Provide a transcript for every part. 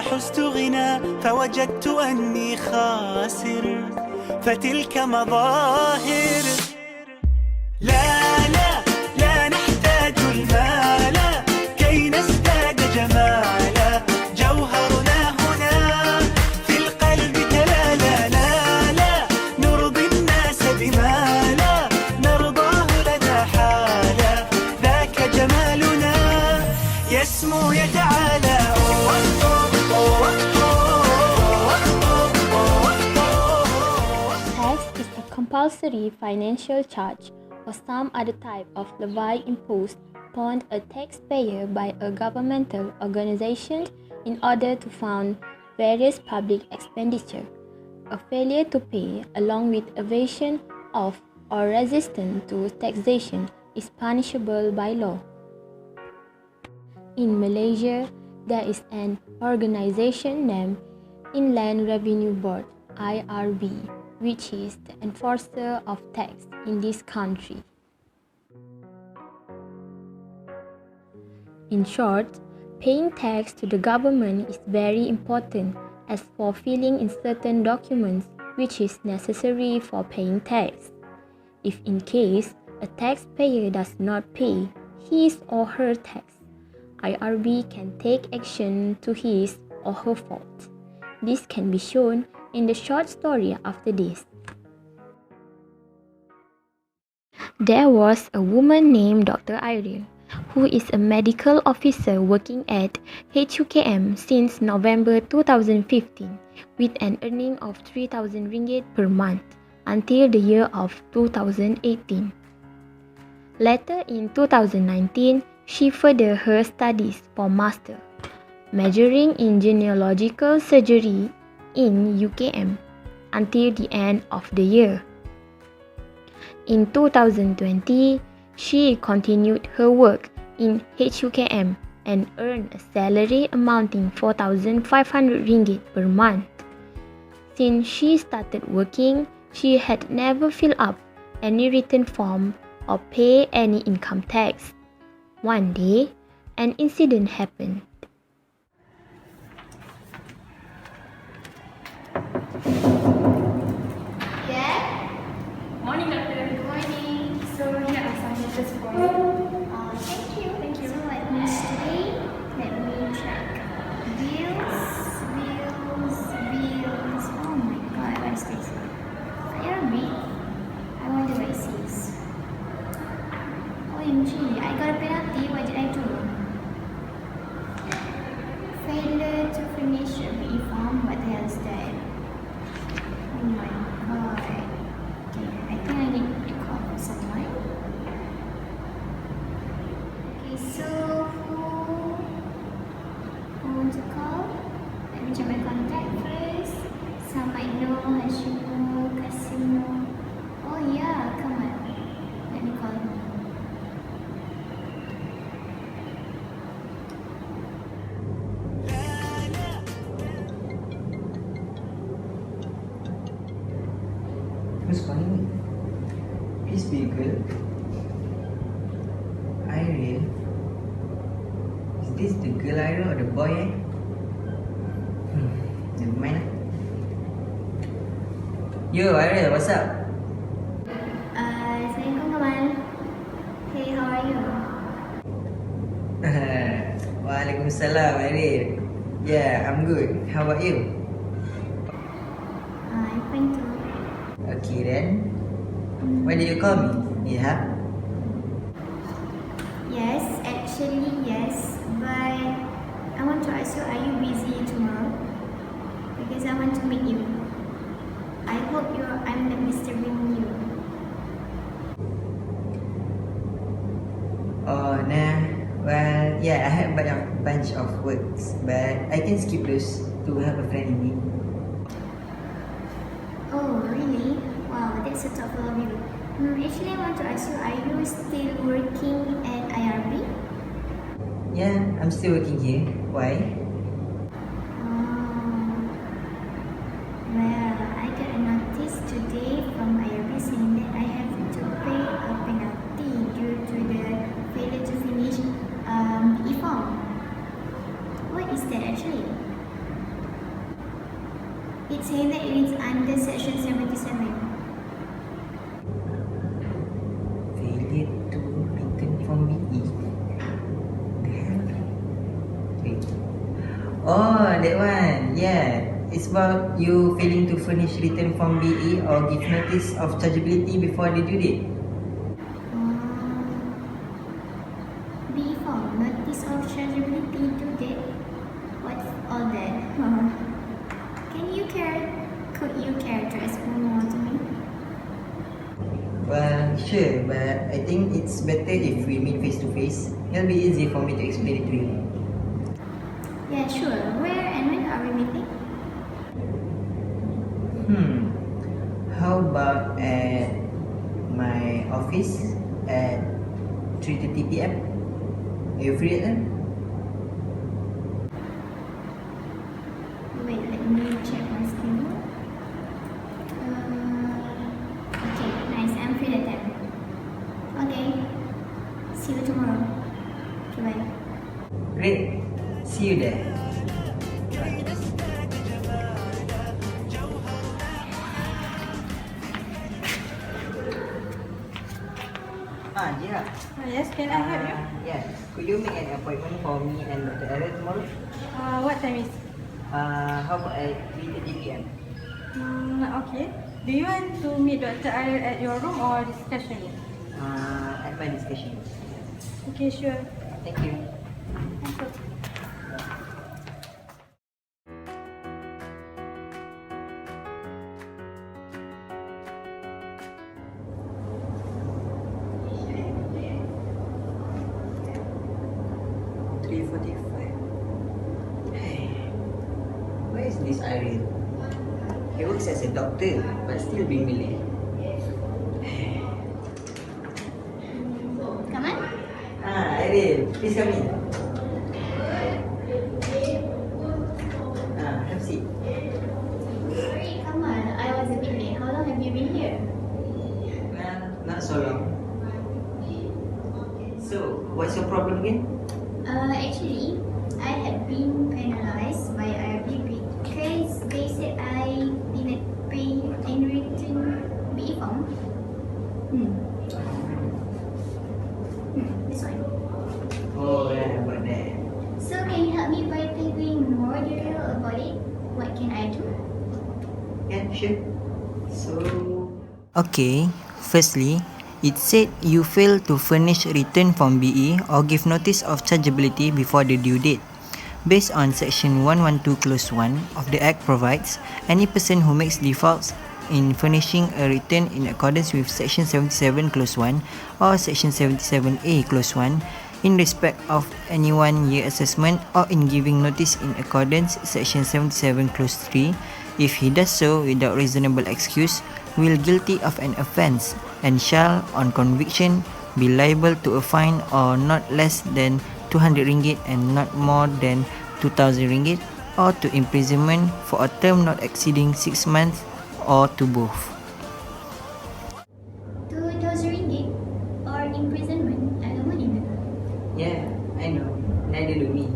حزت غنى فوجدت أني خاسر فتلك مظاهر لا لا لا نحتاج المال كي نزداد جمالا جوهرنا هنا في القلب تلالا لا لا نرضي الناس بما لا نرضاه لنا حالا ذاك جمالنا يسمو يتعالى Tax is a compulsory financial charge or some other type of levy imposed upon a taxpayer by a governmental organization in order to fund various public expenditure. A failure to pay, along with evasion of or resistance to taxation, is punishable by law. In Malaysia, there is an organization named Inland Revenue Board (IRB), which is the enforcer of tax in this country. In short, paying tax to the government is very important as for filling in certain documents which is necessary for paying tax. If in case a taxpayer does not pay his or her tax, IRB can take action to his or her fault. This can be shown in the short story after this. There was a woman named Dr. Irene, who is a medical officer working at HUKM since November 2015 with an earning of 3,000 ringgit per month until the year of 2018. Later in 2019, she furthered her studies for master, majoring in gynecological surgery in UKM until the end of the year. In 2020, she continued her work in HUKM and earned a salary amounting 4,500 ringgit per month. Since she started working, she had never filled up any written form or pay any income tax. One day, an incident happened. Yeah? Morning, doctor. Good morning. So here are some letters for you. Thank you. Thank you. So what means today? Let me check. Bills. Oh my god, what is this? IRB? I wonder what it says. OMG, I got a penalty. What did I do? Failure to finish a BE form. What the hell is that? Oh my god. Okay, I think I need to call for someone. Okay, so who want to call? Let me check my contact first. Some might know Hashimo, Casino. Oh yeah, come on. Let me call him. Who's calling me? Please be a girl. Irene? Is this the girl Irene or the boy Never mind lah. Yo Irene, what's up? Assalamualaikum kawan. Hey, how are you? Waalaikumsalam Irene. Yeah, I'm good. How about you? I'm fine too. Okay then. Why did you call me? Need help? Yes, actually yes, but I want to ask you, are you busy tomorrow? Because I want to meet you. I hope I'm not disturbing you. Oh nah. Well, yeah, I have a bunch of works, but I can skip those to help a friend in need. Oh, really? Wow, that's so thoughtful of you. Actually, I want to ask you, are you still working at IRB? Yeah, I'm still working here. Why? Well, I got a notice today from IRB saying that I have to pay a penalty due to the failure to finish the e-form. What is that actually? It's saying that it's under section 77. Failure to return from BE. The hell? Wait. Oh, that one. Yeah. It's about you failing to furnish return form BE or give notice of chargeability before the due date. Before notice of chargeability due date. What's all that? Could you care to explain more to me? Well, sure, but I think it's better if we meet face to face. It'll be easy for me to explain it to you. Yeah, sure. Where and when are we meeting? How about at my office at 3:30 PM? Are you free at then? Wait, let me check my schedule. Okay, nice. I'm free that time. Okay. See you tomorrow. Okay, bye. Great. See you there. Yeah. Yes, can I help you? Yes. Could you make an appointment for me and Dr. Aaron tomorrow? What time is? How about at 3:30 PM? Okay. Do you want to meet Dr. Aril at your room or discussion room? At my discussion. Okay, sure. Thank you. Thank you. Where is this Ariel? He works as a doctor, but still being Malay. Come on. Ariel, please come in. Have a seat. Sorry, come on. I was a bit late. How long have you been here? Well, not so long. So, what's your problem again? Actually, I had been penalized by IRB because they said I didn't pay in return BE form. This one. Oh, yeah, about that. So can you help me by telling more detail about it? What can I do? Yeah, sure. Okay, firstly, it said you failed to furnish return form BE or give notice of chargeability before the due date. Based on Section 112 Clause 1 of the Act provides, any person who makes defaults in furnishing a return in accordance with Section 77 Clause 1 or Section 77A Clause 1 in respect of any 1-year assessment or in giving notice in accordance Section 77 Clause 3, if he does so without reasonable excuse, will guilty of an offence and shall, on conviction, be liable to a fine or not less than 200 ringgit and not more than 2,000 ringgit, or to imprisonment for a term not exceeding 6 months, or to both. 2,000 ringgit or imprisonment? I don't want it. Yeah, I know. Neither do me.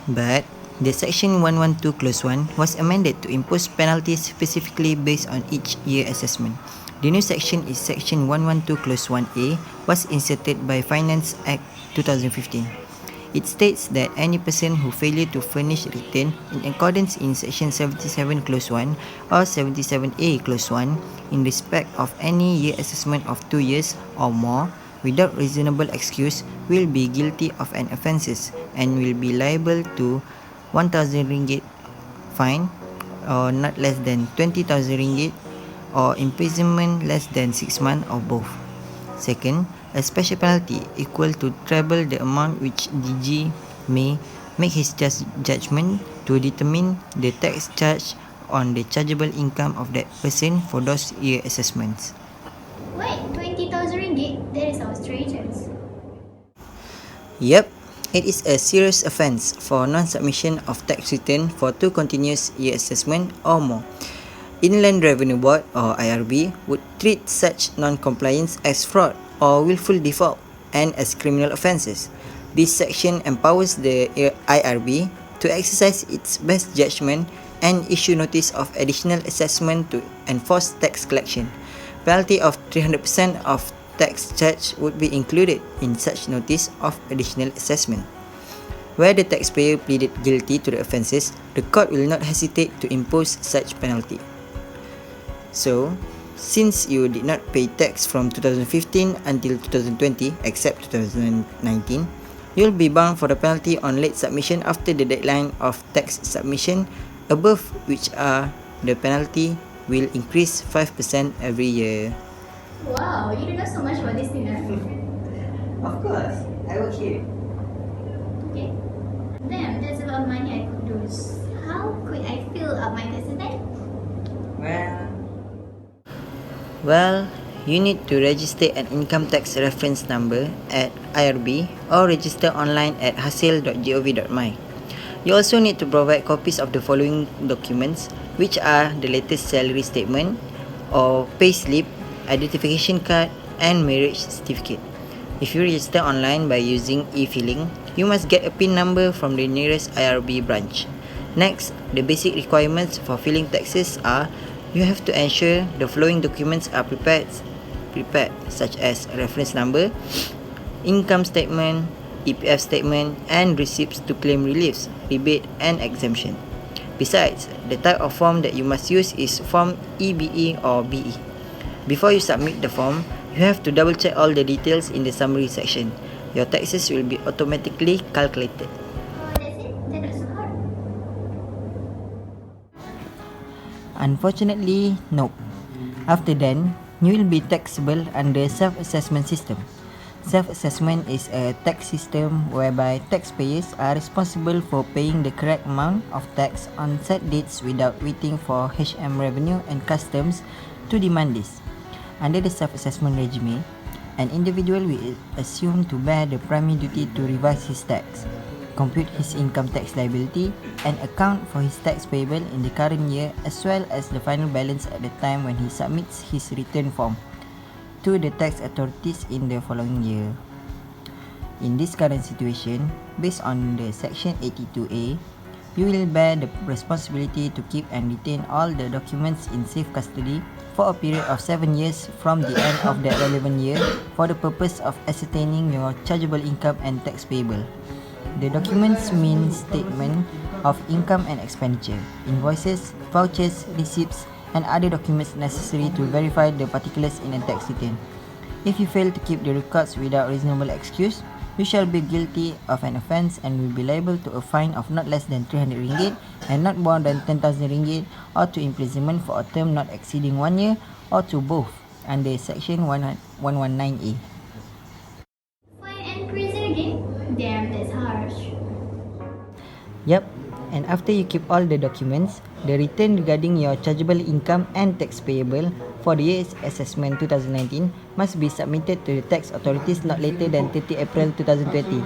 But the Section 112 Clause 1 was amended to impose penalties specifically based on each year assessment. The new section is Section 112 Clause 1A was inserted by Finance Act 2015. It states that any person who failure to furnish return in accordance in Section 77 Clause 1 or 77A Clause 1 in respect of any year assessment of 2 years or more without reasonable excuse will be guilty of an offences and will be liable to 1,000 ringgit fine or not less than 20,000 ringgit or imprisonment less than 6 months or both. Second, a special penalty equal to treble the amount which DG may make his judgment to determine the tax charge on the chargeable income of that person for those year assessments. What? 20,000 ringgit? That is outrageous. Yep, it is a serious offence for non-submission of tax return for 2 continuous year assessment or more. Inland Revenue Board or IRB would treat such non-compliance as fraud or willful default and as criminal offences. This section empowers the IRB to exercise its best judgment and issue notice of additional assessment to enforce tax collection. Penalty of 300% of tax charge would be included in such notice of additional assessment. Where the taxpayer pleaded guilty to the offences, the court will not hesitate to impose such penalty. So, since you did not pay tax from 2015 until 2020 except 2019, you'll be bound for the penalty on late submission after the deadline of tax submission, above which the penalty will increase 5% every year. Wow, you know so much about this thing, Of course, I work here. Okay. Damn, that's a lot of money I could lose. How could I fill up my taxes then? Well, you need to register an income tax reference number at IRB or register online at hasil.gov.my. You also need to provide copies of the following documents, which are the latest salary statement or payslip, identification card, and marriage certificate. If you register online by using e-filing, you must get a PIN number from the nearest IRB branch. Next, the basic requirements for filing taxes are: you have to ensure the following documents are prepared such as reference number, income statement, EPF statement, and receipts to claim reliefs, rebate, and exemption. Besides, the type of form that you must use is Form EBE or BE. Before you submit the form, you have to double check all the details in the summary section. Your taxes will be automatically calculated. Oh, that's it? That was so hard. Unfortunately, nope. After then, you will be taxable under self-assessment system. Self-assessment is a tax system whereby taxpayers are responsible for paying the correct amount of tax on set dates without waiting for HM Revenue and Customs to demand this. Under the self-assessment regime, an individual will assume to bear the primary duty to revise his tax, compute his income tax liability, and account for his tax payable in the current year, as well as the final balance at the time when he submits his return form to the tax authorities in the following year. In this current situation, based on the Section 82A, you will bear the responsibility to keep and retain all the documents in safe custody for a period of 7 years from the end of the relevant year for the purpose of ascertaining your chargeable income and tax payable. The documents mean statement of income and expenditure, invoices, vouchers, receipts, and other documents necessary to verify the particulars in a tax return. If you fail to keep the records without reasonable excuse, you shall be guilty of an offence and will be liable to a fine of not less than 300 ringgit and not more than 10,000 ringgit, or to imprisonment for a term not exceeding 1 year, or to both under Section 119A. Fine and prison again? Damn, that's harsh. Yep, and after you keep all the documents, the return regarding your chargeable income and tax payable for the year's assessment 2019 must be submitted to the tax authorities not later than 30 April 2020.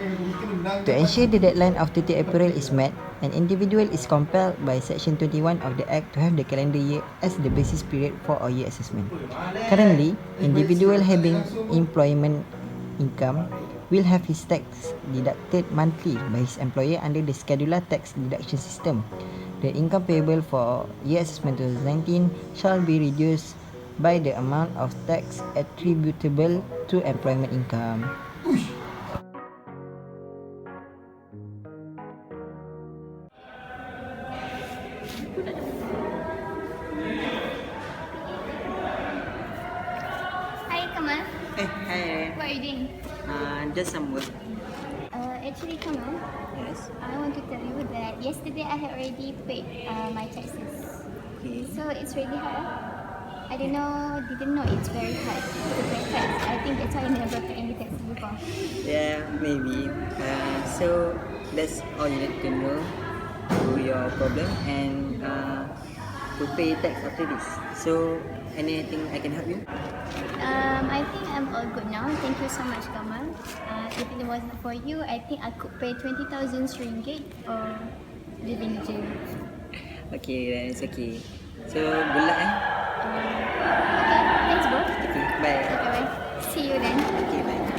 To ensure the deadline of 30 April is met, an individual is compelled by Section 21 of the Act to have the calendar year as the basis period for a year assessment. Currently, individual having employment income will have his tax deducted monthly by his employer under the schedular tax deduction system. The income payable for year assessment 2019 shall be reduced by the amount of tax attributable to employment income. Hi, Kamal. Hi. What are you doing? Just some work. Actually, Kamal, Yes. I want to tell you that yesterday I had already paid my taxes. Okay. So it's really hard. I didn't know it's very hard to pay tax. I think that's why I never paid any taxes before. Yeah, maybe. So that's all you need to know to your problem and to pay tax after this. So anything I can help you? I think I'm all good now. Thank you so much, Kamal. If it wasn't for you, I think I could pay 20,000 ringgit or live in jail. Okay, then it's okay. So good luck Okay, thanks, bro. Okay, bye. Okay, bye. See you then. Okay, bye.